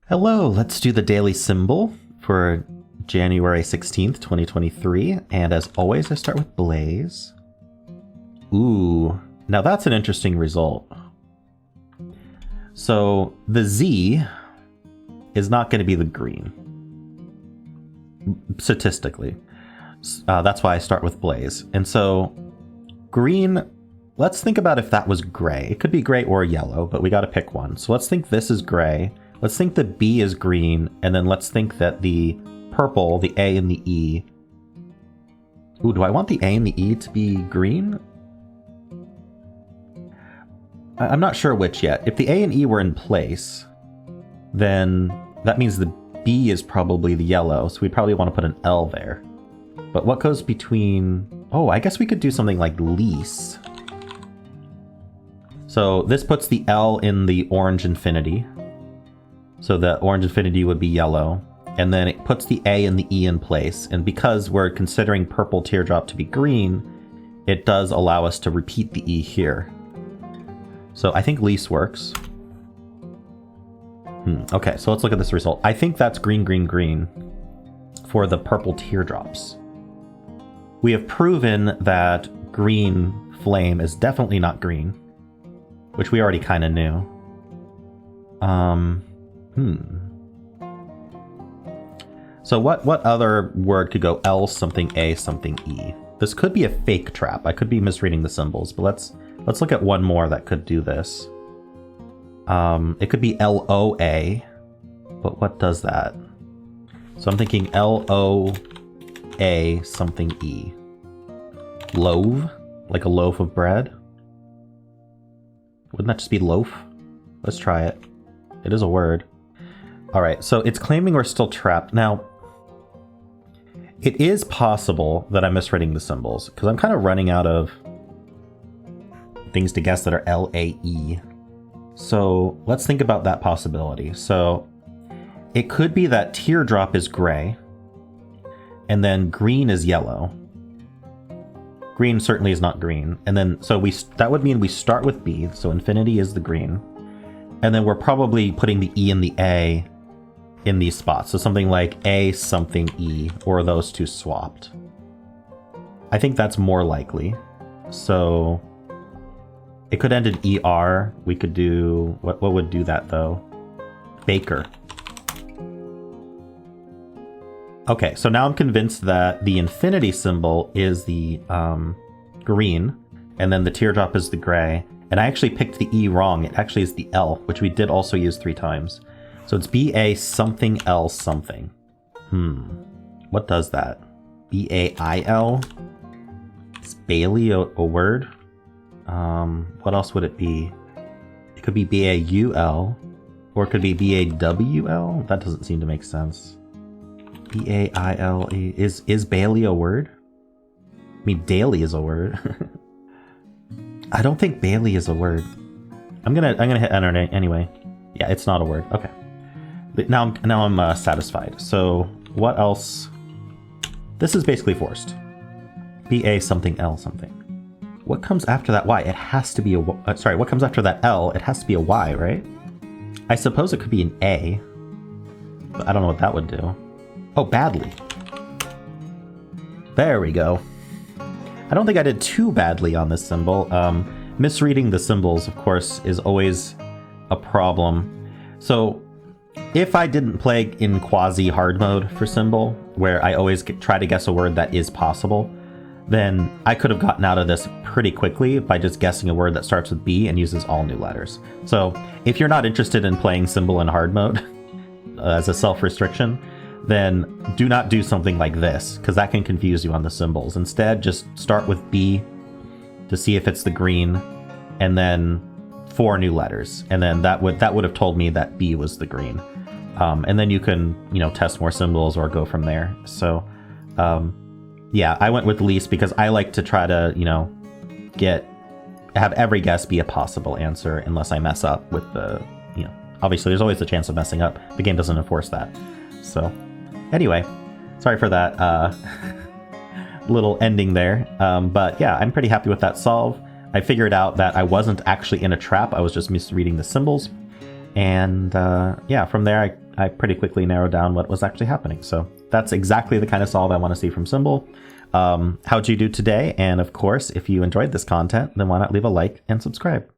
Hello, let's do the daily symbol for January 16th, 2023. And as always, I start with Blaze. Ooh, now that's an interesting result. So the Z is not going to be the green, statistically. That's why I start with Blaze. And so green, let's think about if that was gray. It could be gray or yellow, but we got to pick one. So let's think this is gray. Let's think the B is green, and then let's think that the purple, the A and the E. Ooh, do I want the A and the E to be green? I'm not sure which yet. If the A and E were in place, then that means the B is probably the yellow, so we'd probably want to put an L there. But what goes between... Oh, I guess we could do something like lease. So this puts the L in the orange infinity. So the orange infinity would be yellow. And then it puts the A and the E in place. And because we're considering purple teardrop to be green, it does allow us to repeat the E here. So I think lease works. Okay, so let's look at this result. I think that's green, green, green for the purple teardrops. We have proven that green flame is definitely not green, which we already kind of knew. So what other word could go L something A something E? This could be a fake trap. I could be misreading the symbols, but let's look at one more that could do this. It could be LOA, but what does that? So I'm thinking LOA something E. Loaf, like a loaf of bread. Wouldn't that just be loaf? Let's try it. It is a word. All right, so it's claiming we're still trapped. Now, it is possible that I'm misreading the symbols because I'm kind of running out of things to guess that are LAE. So let's think about that possibility. So it could be that teardrop is gray and then green is yellow. Green certainly is not green. And then, so that would mean we start with B. So infinity is the green. And then we're probably putting the E and the A in these spots. So something like A something E, or those two swapped. I think that's more likely. So it could end in ER. We could do, what would do that though? Baker. Okay, so now I'm convinced that the infinity symbol is the green, and then the teardrop is the gray. And I actually picked the E wrong. It actually is the L, which we did also use 3 times. So it's BA something L something. What does that? BAIL? Is Bailey a word? What else would it be? It could be BAUL, or it could be BAWL. That doesn't seem to make sense. BAILE. Is Bailey a word? I mean, daily is a word. I don't think Bailey is a word. I'm gonna hit enter anyway. Yeah, it's not a word. Okay. But now I'm satisfied. So what else? This is basically forced. BA something L something. What comes after that Y? It has to be a sorry. What comes after that L? It has to be a Y, right? I suppose it could be an A, but I don't know what that would do. Oh, badly. There we go. I don't think I did too badly on this symbol. Misreading the symbols, of course, is always a problem. So if I didn't play in quasi-hard mode for Symble, where I always try to guess a word that is possible, then I could have gotten out of this pretty quickly by just guessing a word that starts with B and uses all new letters. So if you're not interested in playing Symble in hard mode as a self-restriction, then do not do something like this, because that can confuse you on the symbols. Instead, just start with B to see if it's the green, and then 4 new letters. And then that would have told me that B was the green. And then you can, test more symbols or go from there. So, yeah, I went with least because I like to try to, have every guess be a possible answer unless I mess up with the, obviously there's always the chance of messing up. The game doesn't enforce that. So anyway, sorry for that little ending there. But yeah, I'm pretty happy with that solve. I figured out that I wasn't actually in a trap. I was just misreading the symbols. And yeah, from there, I pretty quickly narrowed down what was actually happening. So that's exactly the kind of solve I want to see from Symble. How'd you do today? And of course, if you enjoyed this content, then why not leave a like and subscribe?